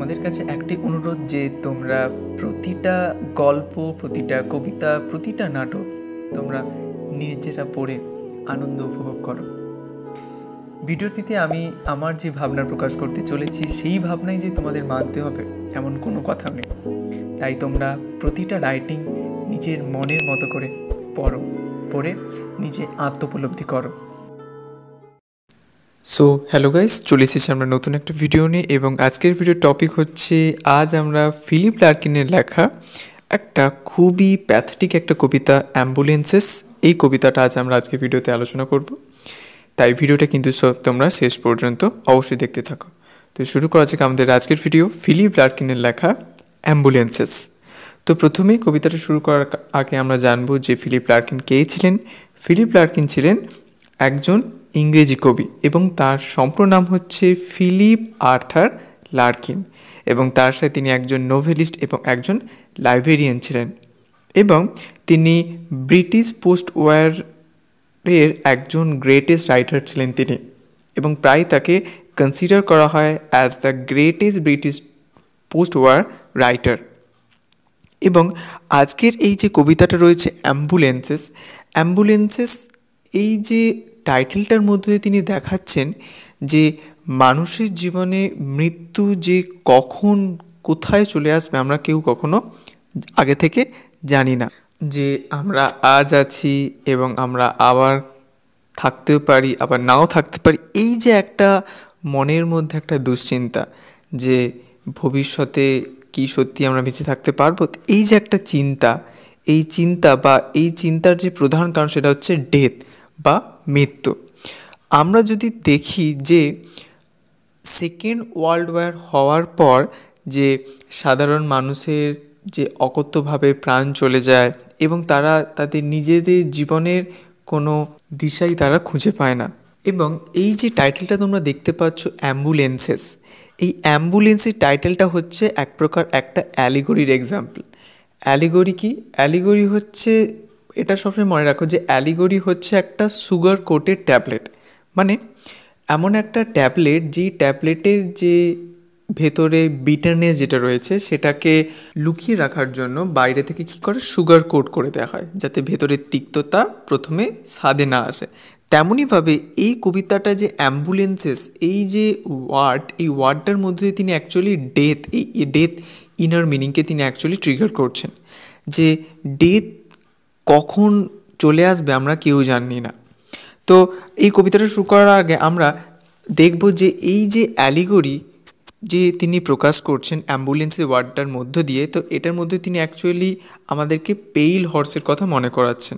তোমাদের কাছে একটি অনুরোধ যে তোমরা প্রতিটা গল্প, প্রতিটা কবিতা, প্রতিটা নাটক তোমরা নিজেরা পড়ে আনন্দ উপভোগ করো। ভিডিওটিতে আমি আমার যে ভাবনা প্রকাশ করতে চলেছি সেই ভাবনাই যে তোমাদের মানতে হবে এমন কোনো কথা নেই। তাই তোমরা প্রতিটা রাইটিং নিজের মনের মতো করে পড়ে নিজে আত্মোপলব্ধি করো। সো হ্যালো গাইস, চলে এসেছি আমরা নতুন একটা ভিডিও নিয়ে, এবং আজকের ভিডিওর টপিক হচ্ছে আজ আমরা ফিলিপ লার্কিনের লেখা একটা খুবই প্যাথেটিক একটা কবিতা অ্যাম্বুলেন্সেস, এই কবিতাটা আজ আমরা আজকের ভিডিওতে আলোচনা করব। তাই ভিডিওটা কিন্তু তোমরা শেষ পর্যন্ত অবশ্যই দেখতে থাকো। তো শুরু করা যাক আমাদের আজকের ভিডিও, ফিলিপ লার্কিনের লেখা অ্যাম্বুলেন্সেস। তো প্রথমেই কবিতাটা শুরু করার আগে আমরা জানবো যে ফিলিপ লার্কিন কে ছিলেন। ফিলিপ লার্কিন ছিলেন একজন ইংরেজি কবি এবং তার সম্পূর্ণ নাম হচ্ছে ফিলিপ আর্থার লার্কিন, এবং তার সাথে তিনি একজন নোভেলিস্ট এবং একজন লাইব্রেরিয়ান ছিলেন, এবং তিনি ব্রিটিশ পোস্ট ওয়ারের একজন গ্রেটেস্ট রাইটার ছিলেন তিনি, এবং প্রায় তাকে কনসিডার করা হয় as the greatest British post war writer. এবং আজকের এই যে কবিতাটা রয়েছে অ্যাম্বুলেন্সেস, এই যে টাইটেলটার মধ্যে তিনি দেখাচ্ছেন যে মানুষের জীবনে মৃত্যু যে কখন কোথায় চলে আসবে আমরা কেউ কখনো আগে থেকে জানি না, যে আমরা আজ আছি এবং আমরা আবার থাকতেও পারি আবার নাও থাকতে পারি। এই যে একটা মনের মধ্যে একটা দুশ্চিন্তা যে ভবিষ্যতে কি সত্যি আমরা বেঁচে থাকতে পারবো, এই যে একটা চিন্তা, এই চিন্তার যে প্রধান কারণ সেটা হচ্ছে ডেথ বা মৃত্যু। আমরা যদি দেখি যে সেকেন্ড ওয়ার্ল্ড ওয়ার হওয়ার পর যে সাধারণ মানুষের যে অকথ্যভাবে প্রাণ চলে যায় এবং তারা তাদের নিজেদের জীবনের কোনো দিশাই তারা খুঁজে পায় না, এবং এই যে টাইটেলটা তোমরা দেখতে পাচ্ছ অ্যাম্বুলেন্সেস, এই অ্যাম্বুলেন্সের টাইটেলটা হচ্ছে এক প্রকার একটা অ্যালিগরির এক্সাম্পল। অ্যালিগরি হচ্ছে, এটা সবসময় মনে রাখো যে অ্যালিগরি হচ্ছে একটা সুগার কোটেড ট্যাবলেট, মানে এমন একটা ট্যাবলেট যেই ট্যাবলেটের যে ভেতরে বিটারনেস যেটা রয়েছে সেটাকে লুকিয়ে রাখার জন্য বাইরে থেকে কী করে সুগার কোট করে দেওয়া হয় যাতে ভেতরের তিক্ততা প্রথমে স্বাদে না আসে। তেমনইভাবে এই কবিতাটা যে অ্যাম্বুলেন্সেস, এই যে এই ওয়ার্ডটার মধ্যে তিনি অ্যাকচুয়ালি ডেথ ইনার মিনিংকে তিনি অ্যাকচুয়ালি ট্রিগার করছেন, যে ডেথ কখন চলে আসবে আমরা কেউ জানি না। তো এই কবিতাটা শুরু করার আগে আমরা দেখব যে এই যে অ্যালিগরি যে তিনি প্রকাশ করছেন অ্যাম্বুলেন্সের ওয়ার্ডটার মধ্য দিয়ে, তো এটার মধ্যে তিনি অ্যাকচুয়ালি আমাদেরকে পেইল হর্সের কথা মনে করাচ্ছেন,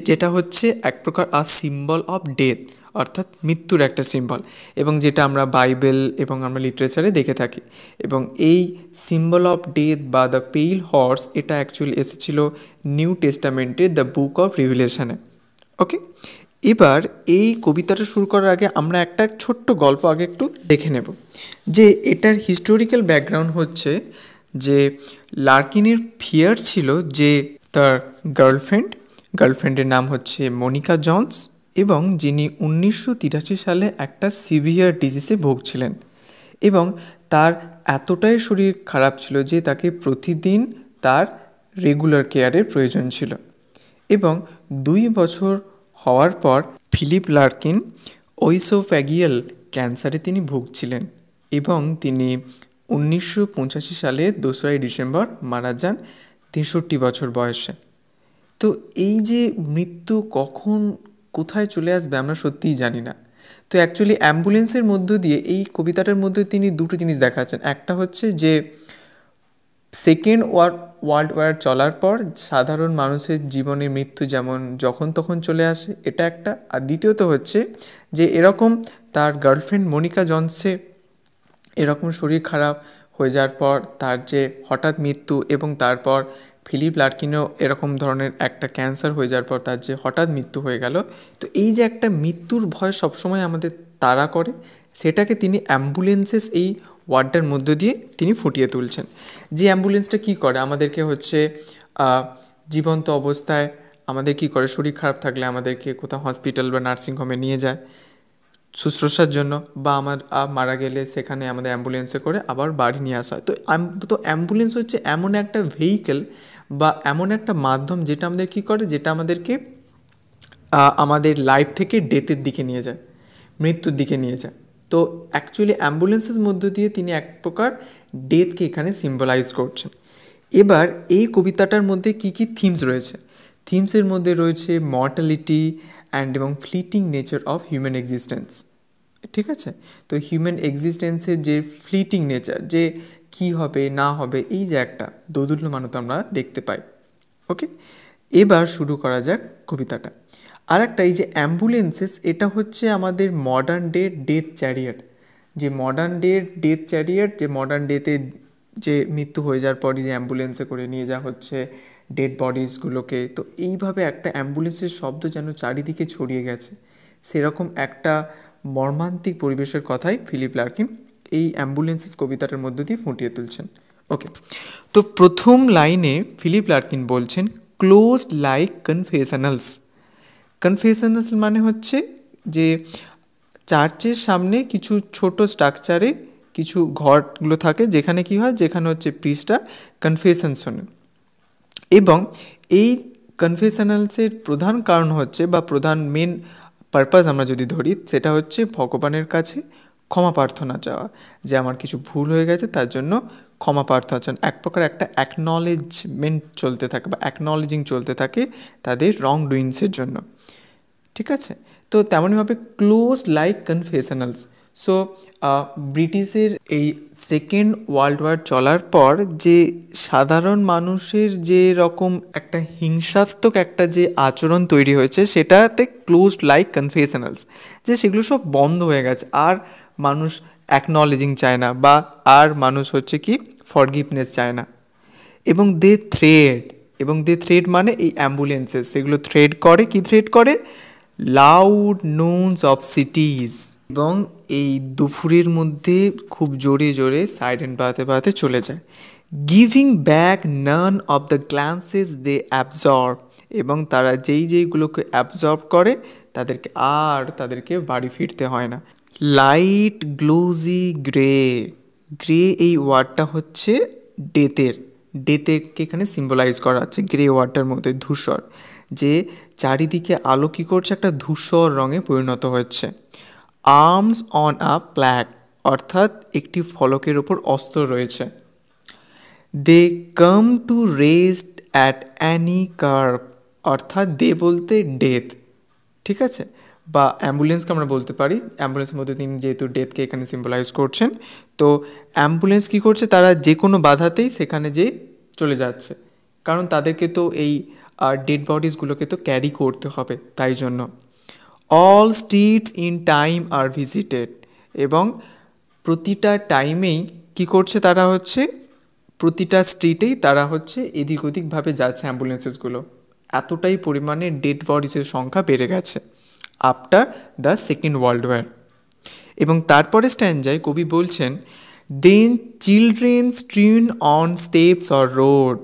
যেটা হচ্ছে এক প্রকার সিম্বল অফ ডেথ, অর্থাৎ মৃত্যুর একটা সিম্বল, এবং যেটা আমরা বাইবেল এবং আমরা লিটারেচারে দেখে থাকি। এবং এই সিম্বল অফ ডেথ বা দ্য পেইল হর্স, এটা অ্যাকচুয়ালি এসেছিল নিউ টেস্টামেন্টের দ্য বুক অফ রিভিলেশনে। ওকে, এবার এই কবিতাটা শুরু করার আগে আমরা একটা ছোট্ট গল্প আগে একটু দেখে নেব, যে এটার হিস্টোরিক্যাল ব্যাকগ্রাউন্ড হচ্ছে যে লার্কিনের ফিয়ার ছিল যে তার গার্লফ্রেন্ডের নাম হচ্ছে মনিকা জনস, এবং যিনি 1983 সালে একটা সিভিয়ার ডিজিজে ভুগছিলেন, এবং তার এতটাই শরীর খারাপ ছিল যে তাকে প্রতিদিন তার রেগুলার কেয়ারের প্রয়োজন ছিল। এবং 2 বছর হওয়ার পর ফিলিপ লার্কিন ওইসোফ্যাগিয়াল ক্যান্সারে তিনি ভুগছিলেন, এবং তিনি 1985 সালে 2 ডিসেম্বর মারা যান 63 বছর বয়সে। তো এই যে মৃত্যু কখন কোথায় চলে আসবে আমরা সত্যিই জানি না। তো অ্যাকচুয়ালি অ্যাম্বুলেন্সের মধ্য দিয়ে এই কবিতাটার মধ্যে তিনি দুটো জিনিস দেখাচ্ছেন। একটা হচ্ছে যে সেকেন্ড ওয়ার্ল্ড ওয়ার চলার পর সাধারণ মানুষের জীবনে মৃত্যু যেমন যখন তখন চলে আসে, এটা একটা। আর দ্বিতীয়ত হচ্ছে যে এরকম তার গার্লফ্রেন্ড মনিকা জনসে এরকম শরীর খারাপ হয়ে যাওয়ার পর তার যে হঠাৎ মৃত্যু, এবং তারপর ফিলিপ লার্কিনও এরকম ধরনের একটা ক্যান্সার হয়ে যাওয়ার পর তার যে হঠাৎ মৃত্যু হয়ে গেল। তো এই যে একটা মৃত্যুর ভয় সবসময় আমাদের তাড়া করে, সেটাকে তিনি অ্যাম্বুলেন্সেস এই ওয়ার্ডটার মধ্য দিয়ে তিনি ফুটিয়ে তুলছেন। যে অ্যাম্বুলেন্সটা কী করে, আমাদেরকে হচ্ছে জীবন্ত অবস্থায় আমাদের কী করে, শরীর খারাপ থাকলে আমাদেরকে কোথাও হসপিটাল বা নার্সিংহোমে নিয়ে যায়, শুশ্রূষার জন্য, বা আমার মারা গেলে সেখানে আমাদের অ্যাম্বুলেন্সে করে আবার বাড়ি নিয়ে আসা হয়। তো অ্যাম্বুলেন্স হচ্ছে এমন একটা ভেহিকেল বা এমন একটা মাধ্যম যেটা আমাদের কী করে, যেটা আমাদেরকে আমাদের লাইফ থেকে ডেথের দিকে নিয়ে যায়, মৃত্যুর দিকে নিয়ে যায়। তো অ্যাকচুয়ালি অ্যাম্বুলেন্সের মধ্য দিয়ে তিনি এক প্রকার ডেথকে এখানে সিম্বলাইজ করছেন। এবার এই কবিতাটার মধ্যে কী কী থিমস রয়েছে? থিমসের মধ্যে রয়েছে মর্টালিটি এবং fleeting nature of human existence. ঠিক আছে, তো হিউম্যান এক্সিস্টেন্সের যে ফ্লিটিং নেচার, যে কি হবে না হবে, এই যে একটা দোদুল্যমানতা আমরা দেখতে পাই। ওকে, এবার শুরু করা যাক কবিতাটা। আর একটা, এই যে অ্যাম্বুলেন্সেস, এটা হচ্ছে আমাদের মডার্ন ডে ডেথ চ্যারিয়ট। যে মডার্ন ডে ডেথ চ্যারিয়ট, যে মডার্ন ডেতে যে মৃত্যু হয়ে যাওয়ার পরই যে অ্যাম্বুলেন্সে করে নিয়ে যাওয়া হচ্ছে ডেড বডিজগুলোকে। তো এইভাবে একটা অ্যাম্বুলেন্সের শব্দ যেন চারিদিকে ছড়িয়ে গেছে, সেরকম একটা মর্মান্তিক পরিবেশের কথাই ফিলিপ লার্কিন এই অ্যাম্বুলেন্সেস কবিতাটার মধ্য দিয়ে ফুটিয়ে তুলছেন। ওকে, তো প্রথম লাইনে ফিলিপ লার্কিন বলছেন ক্লোজড লাইক কনফেশনালস। কনফেশনালস মানে হচ্ছে যে চার্চের সামনে কিছু ছোট স্ট্রাকচারে কিছু ঘরগুলো থাকে, যেখানে কি হয়, যেখানে হচ্ছে প্রিস্টরা কনফেশন শোনেন। এবং এই কনফেশনালসের প্রধান কারণ হচ্ছে, বা প্রধান মেন পারপাস আমরা যদি ধরি, সেটা হচ্ছে ভগবানের কাছে ক্ষমা প্রার্থনা চাওয়া, যে আমার কিছু ভুল হয়ে গেছে, তার জন্য ক্ষমা প্রার্থনা চান। এক প্রকার একটা অ্যাকনলেজমেন্ট চলতে থাকে, বা অ্যাকনলেজিং চলতে থাকে তাদের রং ডুইংসের জন্য। ঠিক আছে, তো তেমনইভাবে ক্লোজ লাইক কনফেশনালস। সো ব্রিটিশের এই সেকেন্ড ওয়ার্ল্ড ওয়ার চলার পর যে সাধারণ মানুষের যে রকম একটা হিংসাত্মক একটা যে আচরণ তৈরি হয়েছে, সেটাতে ক্লোজ লাইক কনফেশনালস, যে সেগুলো সব বন্ধ হয়ে গেছে। আর মানুষ অ্যাকনলেজিং চায় না, বা আর মানুষ হচ্ছে কি ফরগিভনেস চায় না। এবং দে থ্রেড মানে এই অ্যাম্বুলেন্সেস, সেগুলো থ্রেড করে, কি থ্রেড করে, লাউড নোনস অফ সিটিজ। এবং এই দুপুরের মধ্যে খুব জোরে জোরে সাইরেন বাজাতে বাজাতে চলে যায়। Giving back none of the glances they absorb, এবং তারা যেইগুলোকে অ্যাবজর্ব করে তাদেরকে বাড়ি ফিরতে হয় না। লাইট গ্লোজি গ্রে, এই ওয়ার্ডটা হচ্ছে ডেথেরকে এখানে সিম্বলাইজ করা আছে গ্রে ওয়ার্ডটার মধ্যে। ধূসর, যে চারিদিকে আলো কী করছে, একটা ধূসর রঙে পরিণত হচ্ছে। আর্মস অন আ প্ল্যাক, অর্থাৎ একটি ফলকের ওপর অস্ত্র রয়েছে। They come to rest at any curve, অর্থাৎ দে বলতে ডেথ। ঠিক আছে, বা অ্যাম্বুলেন্সকে আমরা বলতে পারি। অ্যাম্বুলেন্সের মধ্যে তিনি যেহেতু ডেথকে এখানে সিম্বলাইজ করছেন, তো অ্যাম্বুলেন্স কী করছে, তারা যে কোনো বাধাতেই সেখানে চলে যাচ্ছে, কারণ তাদেরকে তো এই ডেড বডিজগুলোকে তো ক্যারি করতে হবে, তাই জন্য। All streets in time are visited, এবং প্রতিটা টাইমেই কী করছে, তারা হচ্ছে প্রতিটা স্ট্রিটেই তারা হচ্ছে এদিক ওদিকভাবে যাচ্ছে অ্যাম্বুলেন্সেসগুলো। এতটাই পরিমাণে ডেড বডিজের সংখ্যা বেড়ে গেছে after the second world war. এবং তারপরে স্ট্যান্ডায় কবি বলছেন then children strewn on steps or road,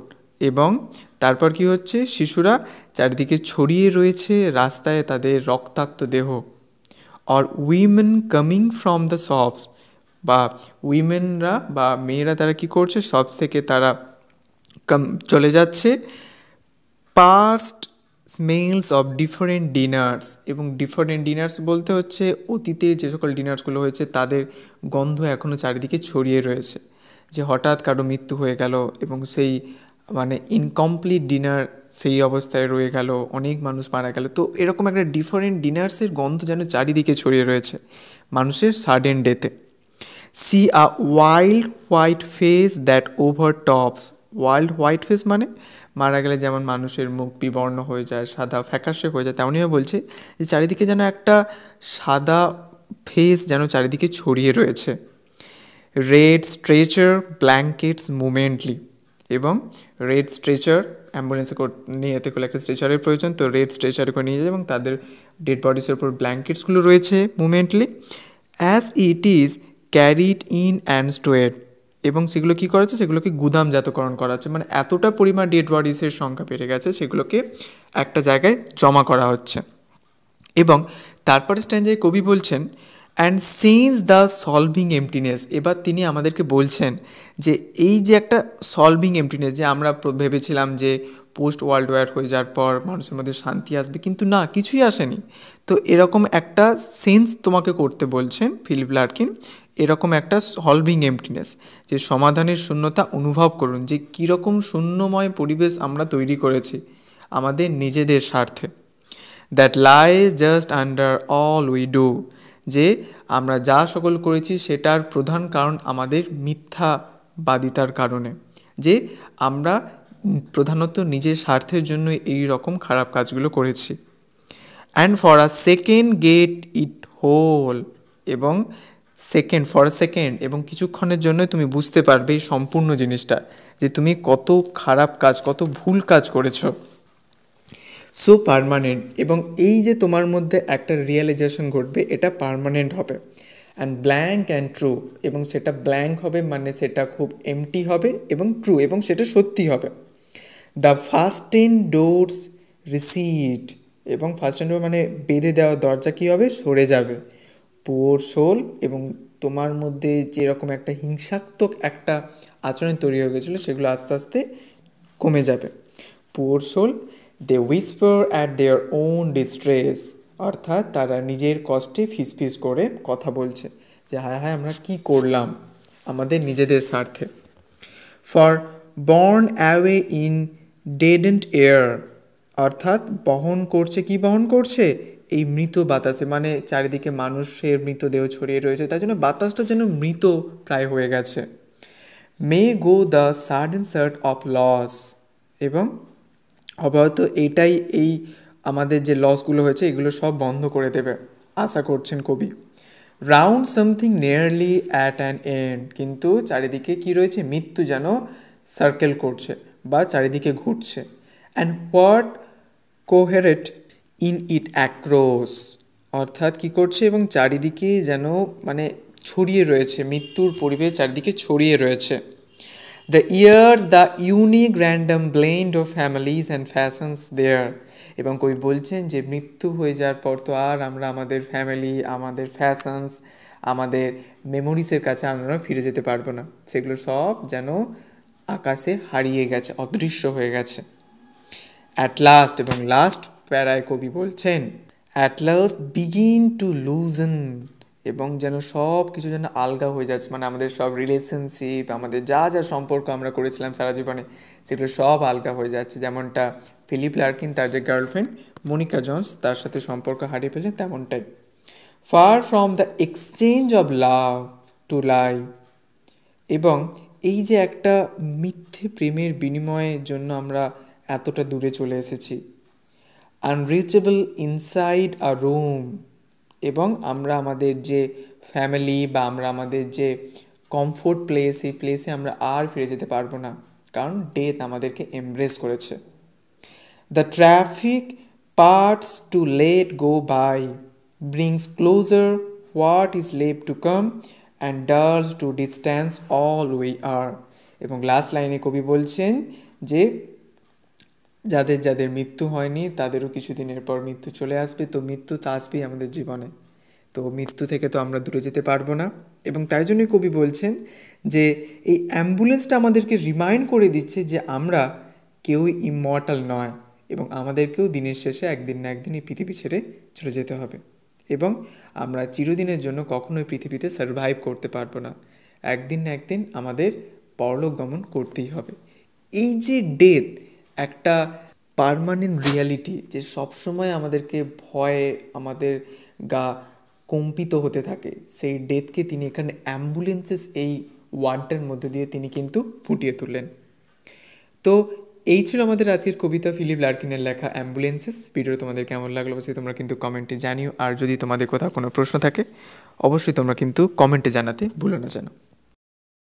এবং তারপর কি হচ্ছে, শিশুরা চারিদিকে ছড়িয়ে রয়েছে রাস্তায় তাদের রক্তাক্ত দেহ। Or women coming from the shops, বা উইমেনরা বা মেয়েরা তারা কি করছে, শপস থেকে তারা চলে যাচ্ছে। Past smells of different diners, এবং ডিফারেন্ট ডিনার্স বলতে হচ্ছে অতীতে যে সকল ডিনার্সগুলো হয়েছে তাদের গন্ধ এখনও চারিদিকে ছড়িয়ে রয়েছে, যে হঠাৎ কারো মৃত্যু হয়ে গেল এবং সেই মানে ইনকমপ্লিট ডিনার সেই অবস্থায় রয়ে গেল, অনেক মানুষ মারা গেল। তো এরকম একটা ডিফারেন্ট ডিনার্সের গন্ধ যেন চারিদিকে ছড়িয়ে রয়েছে মানুষের সাডেন ডেথে। See a wild white face that over tops, wild white face মানে মারা গেলে যেমন মানুষের মুখ বিবর্ণ হয়ে যায়, সাদা ফ্যাকাশে হয়ে যায়, তেমনইভাবে বলছে যে চারিদিকে যেন একটা সাদা ফেস যেন চারিদিকে ছড়িয়ে রয়েছে। রেড স্ট্রেচার ব্ল্যাঙ্কেটস মুভমেন্টলি, এবং রেড স্ট্রেচার অ্যাম্বুলেন্সে নিয়ে যেতে গেলে একটা স্ট্রেচারের প্রয়োজন, তো রেড স্ট্রেচারে করে নিয়ে যায় এবং তাদের ডেড বডিসের উপর ব্ল্যাঙ্কেটসগুলো রয়েছে মুভমেন্টলি। As it is carried in and stowed, এবং সেগুলো কী করা হচ্ছে, সেগুলোকে গুদামজাতকরণ করা হচ্ছে, মানে এতটা পরিমাণ ডেড বডিসের সংখ্যা বেড়ে গেছে, সেগুলোকে একটা জায়গায় জমা করা হচ্ছে। এবং তারপরে স্ট্যান্ডায় কবি বলছেন অ্যান্ড সিন্স দ্য সলভিং এমটিনেস, এবার তিনি আমাদেরকে বলছেন যে এই যে একটা সলভিং এমটিনেস, যে আমরা ভেবেছিলাম যে পোস্ট ওয়ার্ল্ড ওয়ার হয়ে যাওয়ার পর মানুষের মধ্যে শান্তি আসবে, কিন্তু না, কিছুই আসেনি। তো এরকম একটা সেন্স তোমাকে করতে বলছেন ফিলিপ লার্কিন, এরকম একটা সলভিং এমটিনেস, যে সমাধানের শূন্যতা অনুভব করুন, যে কীরকম শূন্যময় পরিবেশ আমরা তৈরি করেছি আমাদের নিজেদের স্বার্থে। That lies just under all we do, যে আমরা যা সকল করেছি সেটার প্রধান কারণ আমাদের মিথ্যাবাদিতার কারণে, যে আমরা প্রধানত নিজের স্বার্থের জন্য এই রকম খারাপ কাজগুলো করেছি। And for a second get it whole, এবং ফর আ সেকেন্ড, এবং কিছুক্ষণের জন্য তুমি বুঝতে পারবে এই সম্পূর্ণ জিনিসটা, যে তুমি কত খারাপ কাজ, কত ভুল কাজ করেছো। সো পার্মানেন্ট, এবং এই যে তোমার মধ্যে একটা রিয়েলাইজেশন ঘটবে, এটা পার্মানেন্ট হবে। অ্যান্ড ব্ল্যাঙ্ক অ্যান্ড ট্রু, এবং সেটা ব্ল্যাঙ্ক হবে মানে সেটা খুব এমটি হবে, এবং ট্রু, এবং সেটা সত্যি হবে। দ্য ফাস্টেন ডোরস রিসিড, এবং ফাস্টেন ডোর মানে বেঁধে দেওয়া দরজা কী হবে, সরে যাবে। পোর সোল, এবং তোমার মধ্যে যেরকম একটা হিংসাত্মক একটা আচরণ তৈরি হয়ে গেছিলো সেগুলো আস্তে আস্তে কমে যাবে। Poor soul, they whisper at their own distress, অর্থাৎ তারা নিজের কষ্টে ফিসফিস করে কথা বলছে, যে হায় হায় আমরা কী করলাম আমাদের নিজেদের স্বার্থে। For borne away in deadened air, অর্থাৎ বহন করছে, কি বহন করছে, এই মৃত বাতাসে, মানে চারিদিকে মানুষের মৃতদেহ ছড়িয়ে রয়েছে, তাই জন্য বাতাসটা যেন মৃত প্রায় হয়ে গেছে। May go the sudden sort of loss, এবং অবহত এটাই এই আমাদের যে লসগুলো হয়েছে এগুলো সব বন্ধ করে দেবে আশা করছেন কবি। Round something nearly at an end, কিন্তু চারিদিকে কি রয়েছে, মৃত্যু যেন সার্কেল করছে বা চারিদিকে ঘুরছে। And what coherent in it across, অর্থাৎ কি করছে, এবং চারিদিকে যেন মানে ছড়িয়ে রয়েছে, মৃত্যুর পরিবেশ চারিদিকে ছড়িয়ে রয়েছে। The years the unique random blend of families and fashions there, এবং কবি বলছেন যে মৃত্যু হয়ে যাওয়ার পর তো আর আমরা আমাদের ফ্যামিলি, আমাদের ফ্যাশনস, আমাদের মেমোরিজের কাছে আমরা ফিরে যেতে পারবো না, সেগুলো সব যেন আকাশে হারিয়ে গেছে, অদৃশ্য হয়ে গেছে। অ্যাট লাস্ট, এবং লাস্ট প্যারায় কবি বলছেন at last begin to loosen, এবং যেন সব কিছু যেন আলগা হয়ে যাচ্ছে, মানে আমাদের সব রিলেশনশিপ, আমাদের যা যা সম্পর্ক আমরা করেছিলাম সারা জীবনে সেগুলো সব আলগা হয়ে যাচ্ছে, যেমনটা ফিলিপ লার্কিন তার যে গার্লফ্রেন্ড মনিকা জন্স তার সাথে সম্পর্ক হারিয়ে ফেলেছেন তেমনটাই। Far from the exchange of love to lie, এবং এই যে একটা মিথ্যে প্রেমের বিনিময়ের জন্য আমরা এতটা দূরে চলে এসেছি। আনরিচেবল ইনসাইড আ রুম, এবং আমরা আমাদের যে ফ্যামিলি বা আমরা আমাদের যে কমফোর্ট প্লেস, এই প্লেসে আমরা আর ফিরে যেতে পারবো না, কারণ ডেথ আমাদেরকে এমব্রেস করেছে। The traffic parts to let go by, brings closer what is left to come and dulls to distance all we are, এবং লাস্ট লাইনে কবি বলছেন যে যাদের যাদের মৃত্যু হয়নি তাদেরও কিছুদিনের পর মৃত্যু চলে আসবে, তো মৃত্যু তো আসবেই আমাদের জীবনে, তো মৃত্যু থেকে তো আমরা দূরে যেতে পারবো না। এবং তাই জন্যই কবি বলছেন যে এই অ্যাম্বুলেন্সটা আমাদেরকে রিমাইন্ড করে দিচ্ছে যে আমরা কেউই ইমমর্টাল নয়, এবং আমাদেরকেও দিনের শেষে একদিন না একদিন এই পৃথিবী ছেড়ে চলে যেতে হবে, এবং আমরা চিরদিনের জন্য কখনোই পৃথিবীতে সার্ভাইভ করতে পারবো না, একদিন না একদিন আমাদের পরলোক গমন করতেই হবে। এই যে ডেথ একটা পার্মানেন্ট রিয়ালিটি, যে সবসময় আমাদেরকে ভয়ে আমাদের গা কম্পিত হতে থাকে, সেই ডেথকে তিনি এখানে অ্যাম্বুলেন্সেস এই ওয়ার্ডটার মধ্যে দিয়ে তিনি কিন্তু ফুটিয়ে তুললেন। তো এই ছিল আমাদের আজকের কবিতা ফিলিপ লার্কিনের লেখা অ্যাম্বুলেন্সেস। ভিডিও তোমাদের কেমন লাগলো অবশ্যই তোমরা কিন্তু কমেন্টে জানিও, আর যদি তোমাদের কোথাও কোনো প্রশ্ন থাকে অবশ্যই তোমরা কিন্তু কমেন্টে জানাতে ভুলো না যেন।